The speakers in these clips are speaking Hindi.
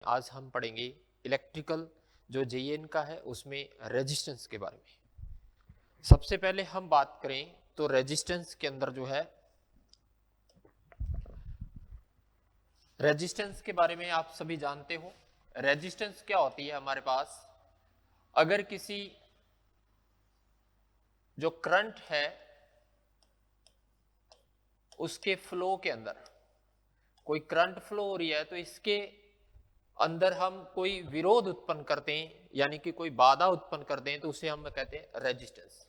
आज हम पढ़ेंगे इलेक्ट्रिकल जो जेईएन का है उसमें रेजिस्टेंस के बारे में। सबसे पहले हम बात करें तो रेजिस्टेंस के अंदर जो है, रेजिस्टेंस के बारे में आप सभी जानते हो। रेजिस्टेंस क्या होती है हमारे पास, अगर किसी जो करंट है उसके फ्लो के अंदर कोई करंट फ्लो हो रही है तो इसके अंदर हम कोई विरोध उत्पन्न करते हैं, यानी कि कोई बाधा उत्पन्न करते हैं, तो उसे हम कहते हैं रेजिस्टेंस।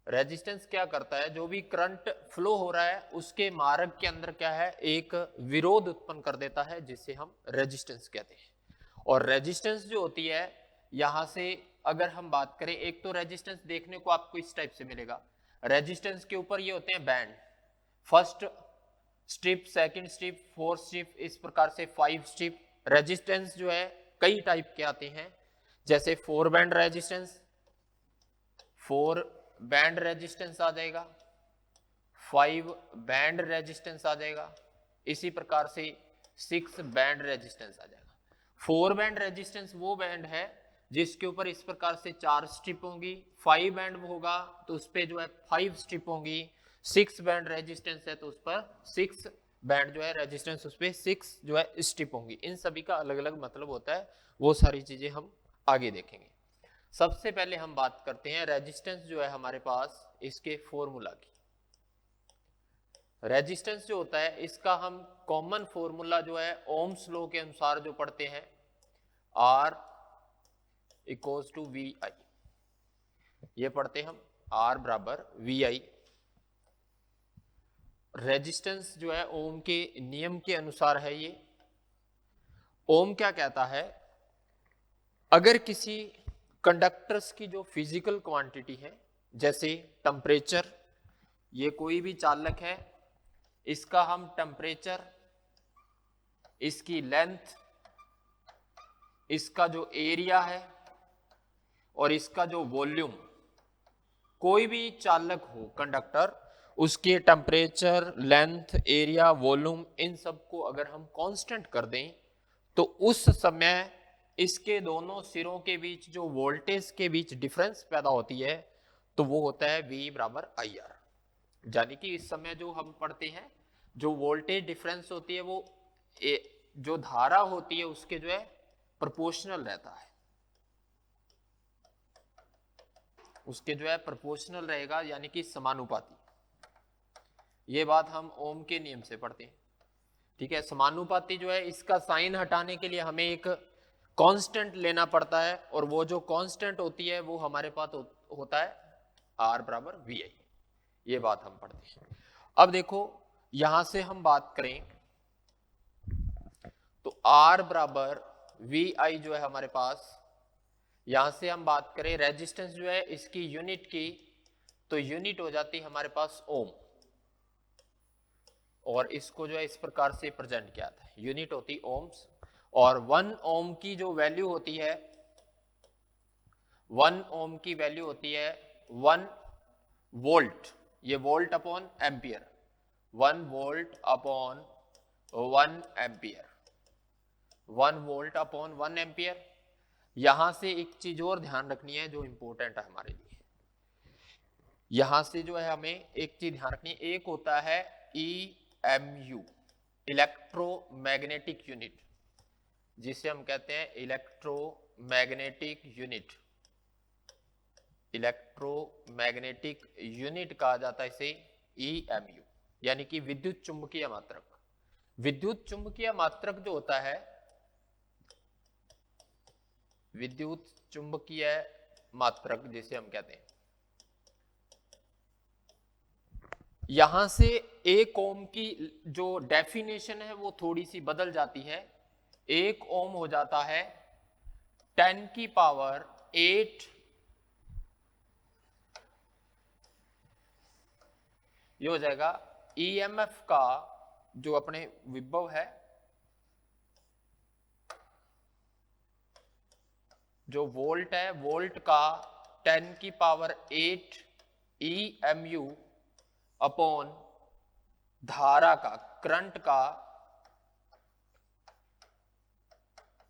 रेजिस्टेंस क्या करता है, जो भी करंट फ्लो हो रहा है उसके मार्ग के अंदर क्या है, एक विरोध उत्पन्न कर देता है, जिसे हम रेजिस्टेंस कहते हैं। और रेजिस्टेंस जो होती है, यहां से अगर हम बात करें, एक तो रेजिस्टेंस देखने को आपको इस टाइप से मिलेगा। रेजिस्टेंस के ऊपर ये होते हैं band, first strip, second strip, fourth strip, इस प्रकार से 5 स्ट्रिप। रेजिस्टेंस जो है कई टाइप के आते हैं, जैसे 4 बैंड रेजिस्टेंस, 4 बैंड रेजिस्टेंस आ जाएगा, 5 बैंड रेजिस्टेंस आ जाएगा, इसी प्रकार से 6 बैंड रेजिस्टेंस आ जाएगा। 4 बैंड रेजिस्टेंस वो बैंड है जिसके ऊपर इस प्रकार से 4 स्ट्रिप होंगी, 5 बैंड होगा तो उस पर जो है 5 स्ट्रिप होंगी, 6 बैंड रेजिस्टेंस है तो उस पर 6 बैंड जो है रेजिस्टेंस, उस पर 6 जो है स्ट्रिप होंगी। इन सभी का अलग अलग मतलब होता है, वो सारी चीजें हम आगे देखेंगे। सबसे पहले हम बात करते हैं रेजिस्टेंस जो है हमारे पास, इसके फॉर्मूला की। रेजिस्टेंस जो होता है इसका हम कॉमन फॉर्मूला जो है ओम्स लॉ के अनुसार जो पढ़ते हैं, R इक्वल्स टू वी आई, ये पढ़ते हैं हम, R बराबर वी आई। रेजिस्टेंस जो है ओम के नियम के अनुसार है ये। ओम क्या कहता है, अगर किसी कंडक्टर्स की जो फिजिकल क्वांटिटी है, जैसे टेम्परेचर, ये कोई भी चालक है, इसका हम टेम्परेचर, इसकी लेंथ, इसका जो एरिया है और इसका जो वॉल्यूम, कोई भी चालक हो कंडक्टर, उसके टेम्परेचर, लेंथ, एरिया, वॉल्यूम, इन सब को अगर हम कांस्टेंट कर दें तो उस समय इसके दोनों सिरों के बीच जो वोल्टेज के बीच डिफरेंस पैदा होती है तो वो होता है V बराबर आई आर। यानी कि इस समय जो हम पढ़ते हैं, जो वोल्टेज डिफरेंस होती है वो जो धारा होती है उसके जो है प्रोपोर्शनल रहता है, उसके जो है प्रोपोर्शनल रहेगा, यानी कि समानुपाती। ये बात हम ओम के नियम से पढ़ते हैं, ठीक है। समानुपाती जो है, इसका साइन हटाने के लिए हमें एक कांस्टेंट लेना पड़ता है, और वो जो कांस्टेंट होती है वो हमारे पास होता है आर बराबर वी आई। ये बात हम पढ़ते हैं। अब देखो, यहां से हम बात करें तो आर बराबर वी आई जो है हमारे पास, यहां से हम बात करें रेजिस्टेंस जो है इसकी यूनिट की, तो यूनिट हो जाती है हमारे पास ओम, और इसको जो है इस प्रकार से प्रेजेंट किया था, यूनिट होती ओम्स। और 1 ओम की जो वैल्यू होती है, 1 ओम की वैल्यू होती है 1 वोल्ट, ये volt upon ampere, 1 volt upon 1 ampere, 1 volt upon 1 ampere. यहां से एक चीज और ध्यान रखनी है जो इंपॉर्टेंट है हमारे लिए, यहां से जो है हमें एक चीज ध्यान रखनी है, एक होता है EMU, इलेक्ट्रोमैग्नेटिक यूनिट, जिसे हम कहते हैं इलेक्ट्रोमैग्नेटिक यूनिट। इलेक्ट्रोमैग्नेटिक यूनिट कहा जाता है इसे EMU, यानी कि विद्युत चुंबकीय मात्रक। विद्युत चुंबकीय मात्रक जो होता है, विद्युत चुंबकीय मात्रक जिसे हम कहते हैं, यहां से 1 ओम की जो डेफिनेशन है वो थोड़ी सी बदल जाती है। 1 ओम हो जाता है 10 की पावर 8, ये हो जाएगा EMF का जो अपने विभव है, जो वोल्ट है, वोल्ट का 10 की पावर 8 EMU अपॉन धारा का, करंट का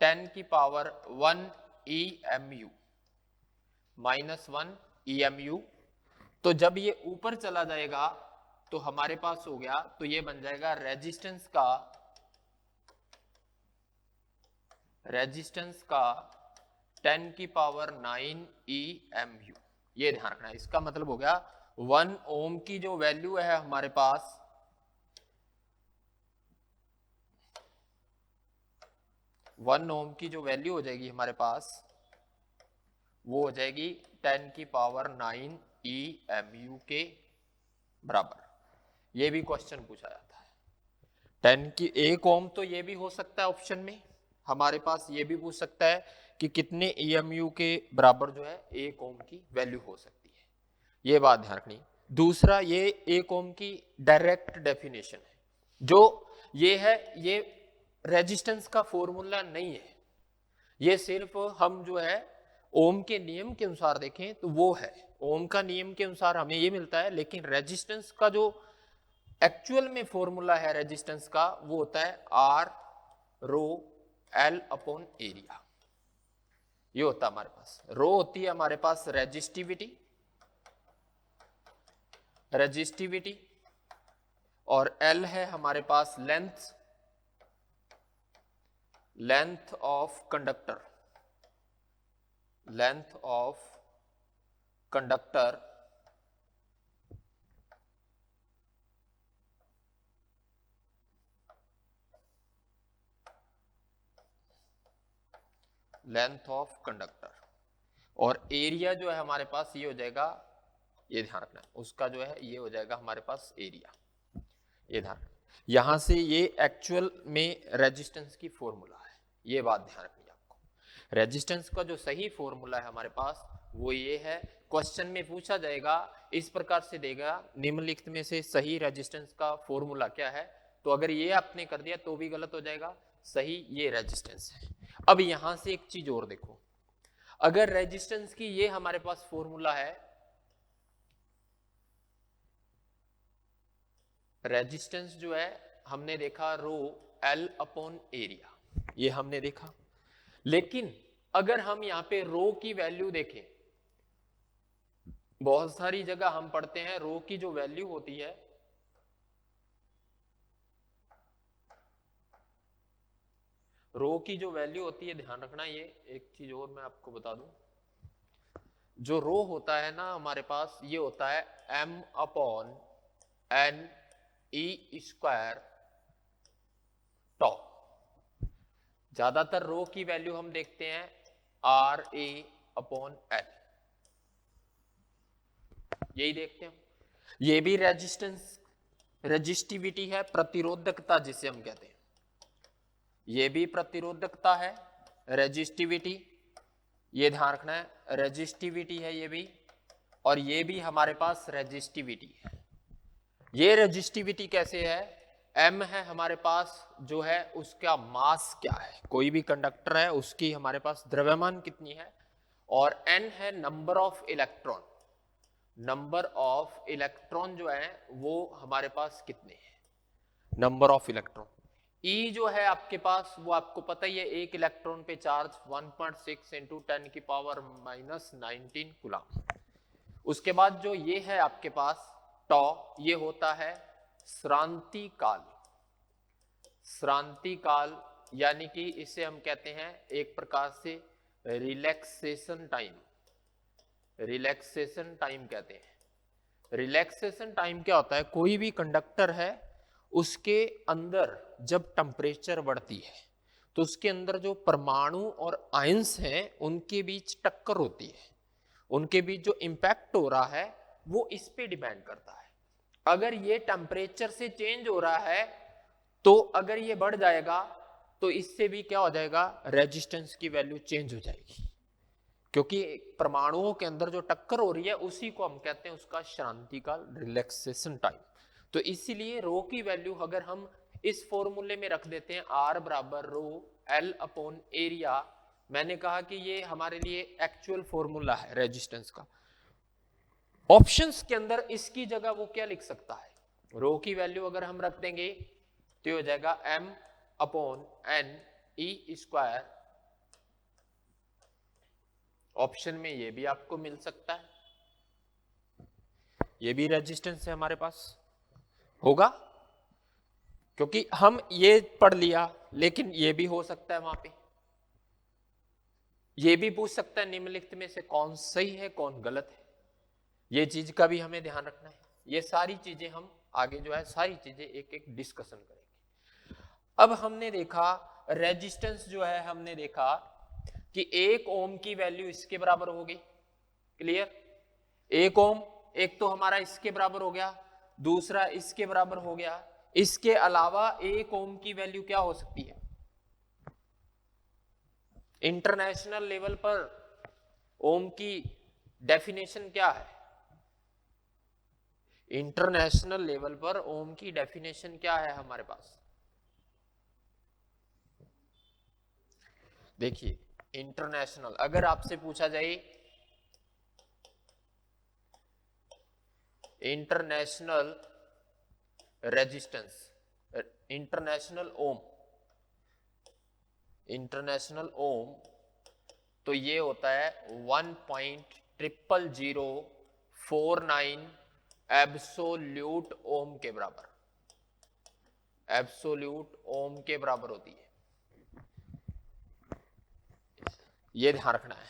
10 की पावर 1 EMU -1 EMU। तो जब ये ऊपर चला जाएगा तो हमारे पास हो गया, तो ये बन जाएगा रेजिस्टेंस का 10 की पावर 9 EMU। ये ध्यान रखना है। इसका मतलब हो गया 1 ओम की जो वैल्यू है हमारे पास, 1 ओम की जो वैल्यू हो जाएगी हमारे पास, वो हो जाएगी 10 की पावर 9 EMU के बराबर। ये भी क्वेश्चन पूछा जाता है। 10 की 1 ओम, तो ये भी हो सकता है ऑप्शन में हमारे पास, ये भी पूछ सकता है कि कितने EMU के बराबर जो है 1 ओम की वैल्यू हो सकती है। ये बात ध्यान रखनी। दूसरा, ये 1 ओम की डायरेक्ट डेफिनेशन है, जो ये है, ये रेजिस्टेंस का फॉर्मूला नहीं है, ये सिर्फ हम जो है ओम के नियम के अनुसार देखें तो वो है, ओम का नियम के अनुसार हमें ये मिलता है, लेकिन रेजिस्टेंस का जो एक्चुअल में फॉर्मूला है रेजिस्टेंस का, वो होता है R रो L अपॉन एरिया। ये होता है हमारे पास, रो होती है हमारे पास रेजिस्टिविटी, और L है हमारे पास लेंथ ऑफ कंडक्टर, और एरिया जो है हमारे पास ये हो जाएगा, ये ध्यान रखना है, उसका जो है ये हो जाएगा हमारे पास एरिया। ये ध्यान रखना, यहां से ये एक्चुअल में रेजिस्टेंस की फॉर्मूला है, ये बात ध्यान रखनी है आपको। रेजिस्टेंस का जो सही फॉर्मूला है हमारे पास वो ये है। क्वेश्चन में पूछा जाएगा, इस प्रकार से देगा, निम्नलिखित में से सही रेजिस्टेंस का फॉर्मूला क्या है, तो अगर ये आपने कर दिया तो भी गलत हो जाएगा, सही ये रेजिस्टेंस है। अब यहां से एक चीज और देखो, अगर रेजिस्टेंस की ये हमारे पास फॉर्मूला है, रेजिस्टेंस जो है हमने देखा रो L अपॉन एरिया, ये हमने देखा, लेकिन अगर हम यहां पे रो की वैल्यू देखें, बहुत सारी जगह हम पढ़ते हैं रो की जो वैल्यू होती है, रो की जो वैल्यू होती है, ध्यान रखना, ये एक चीज और मैं आपको बता दूं, जो रो होता है ना हमारे पास, ये होता है M upon N E square tau. ज्यादातर रो की वैल्यू हम देखते हैं RA अपॉन L, यही देखते हैं। ये भी रेजिस्टिविटी है, प्रतिरोधकता जिसे हम कहते हैं, ये भी प्रतिरोधकता है, रेजिस्टिविटी, ये ध्यान रखना है, रेजिस्टिविटी है ये भी, और ये भी हमारे पास रेजिस्टिविटी है। ये रेजिस्टिविटी कैसे है, M है हमारे पास जो है, उसका मास क्या है, कोई भी कंडक्टर है उसकी हमारे पास द्रव्यमान कितनी है, और N है नंबर ऑफ इलेक्ट्रॉन, जो है वो हमारे पास कितने हैं, नंबर ऑफ इलेक्ट्रॉन। E जो है आपके पास, वो आपको पता ही है, एक इलेक्ट्रॉन पे चार्ज 1.6 इंटू 10 की पावर -19 कूलम। उसके बाद जो ये है आपके पास टॉ, ये होता है श्रांति काल, यानी कि इसे हम कहते हैं एक प्रकार से रिलैक्सेशन टाइम कहते हैं। रिलैक्सेशन टाइम क्या होता है, कोई भी कंडक्टर है उसके अंदर जब टेम्परेचर बढ़ती है तो उसके अंदर जो परमाणु और आयंस हैं उनके बीच टक्कर होती है, उनके बीच जो इंपैक्ट हो रहा है वो इस पे डिपेंड करता है। अगर ये टेम्परेचर से चेंज हो रहा है तो अगर ये बढ़ जाएगा तो इससे भी क्या हो जाएगा, रेजिस्टेंस की वैल्यू चेंज हो जाएगी, क्योंकि परमाणुओं के अंदर जो टक्कर हो रही है उसी को हम कहते हैं उसका शांति काल, रिलैक्सेशन टाइम। तो इसीलिए रो की वैल्यू अगर हम इस फॉर्मूले में रख देते हैं R बराबर रो L अपॉन एरिया, मैंने कहा कि ये हमारे लिए एक्चुअल फॉर्मूला है रेजिस्टेंस का। ऑप्शंस के अंदर इसकी जगह वो क्या लिख सकता है, रो की वैल्यू अगर हम रख देंगे तो हो जाएगा M upon N E square option में ये भी आपको मिल सकता है, ये भी रेजिस्टेंस है हमारे पास होगा, क्योंकि हम ये पढ़ लिया, लेकिन ये भी हो सकता है वहां पे, ये भी पूछ सकता है निम्नलिखित में से कौन सही है कौन गलत है, ये चीज का भी हमें ध्यान रखना है। ये सारी चीजें हम आगे जो है सारी चीजें एक एक डिस्कशन करेंगे। अब हमने देखा रेजिस्टेंस जो है, हमने देखा कि 1 ओम की वैल्यू इसके बराबर होगी, क्लियर, 1 ओम, एक तो हमारा इसके बराबर हो गया, दूसरा इसके बराबर हो गया, इसके अलावा 1 ओम की वैल्यू क्या हो सकती है? इंटरनेशनल लेवल पर ओम की डेफिनेशन क्या है? इंटरनेशनल लेवल पर ओम की डेफिनेशन क्या है हमारे पास? देखिए इंटरनेशनल, अगर आपसे पूछा जाए इंटरनेशनल रेजिस्टेंस, इंटरनेशनल ओम, इंटरनेशनल ओम, तो ये होता है 1.0049 एब्सोल्यूट ओम के बराबर, एब्सोल्यूट ओम के बराबर होती है। ये ध्यान रखना है,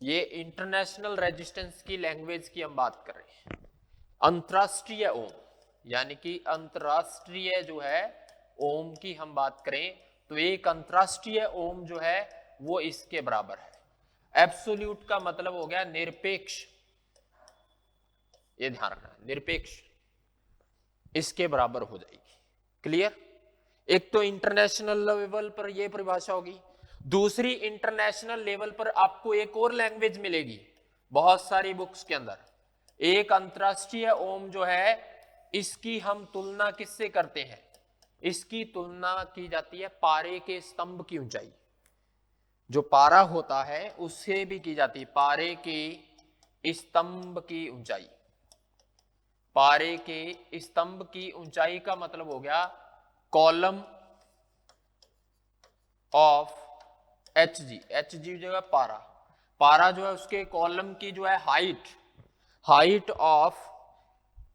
ये इंटरनेशनल रेजिस्टेंस की लैंग्वेज की हम बात कर रहे हैं। अंतरराष्ट्रीय ओम, यानी कि अंतरराष्ट्रीय जो है ओम की हम बात करें तो एक अंतरराष्ट्रीय ओम जो है वो इसके बराबर है। एब्सोल्यूट का मतलब हो गया निरपेक्ष, ये ध्यान रखना, निरपेक्ष, इसके बराबर हो जाएगी, क्लियर। एक तो इंटरनेशनल लेवल पर यह परिभाषा होगी, दूसरी इंटरनेशनल लेवल पर आपको एक और लैंग्वेज मिलेगी बहुत सारी बुक्स के अंदर। एक अंतरराष्ट्रीय ओम जो है इसकी हम तुलना किससे करते हैं? इसकी तुलना की जाती है पारे के स्तंभ की ऊंचाई, जो पारा होता है उससे भी की जाती है पारे के स्तंभ की ऊंचाई। पारे के स्तंभ की ऊंचाई का मतलब हो गया कॉलम ऑफ Hg, Hg जो है पारा, पारा जो है उसके कॉलम की जो है हाइट, हाइट ऑफ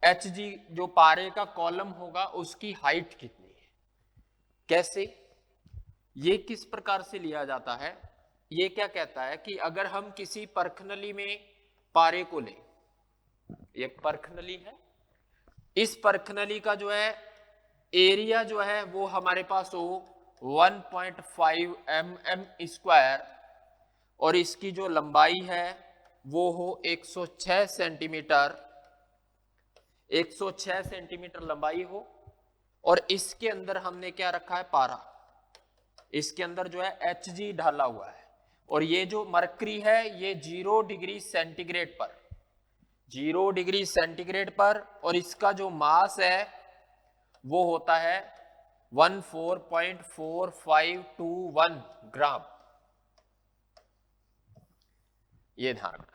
Hg, जो पारे का कॉलम होगा उसकी हाइट कितनी है। कैसे, ये किस प्रकार से लिया जाता है? ये क्या कहता है कि अगर हम किसी परखनली में पारे को लें, ये परखनली है, इस परखनली का जो है एरिया जो है वो हमारे पास हो 1.5 mm², और इसकी जो लंबाई है वो हो 106 सेंटीमीटर, 106 सेंटीमीटर लंबाई हो, और इसके अंदर हमने क्या रखा है? पारा, इसके अंदर जो है Hg ढाला हुआ है, और ये जो मरकरी है ये 0 डिग्री सेंटीग्रेड पर, 0 डिग्री सेंटीग्रेड पर, और इसका जो मास है वो होता है 14.4521 ग्राम, ये ध्यान रखना।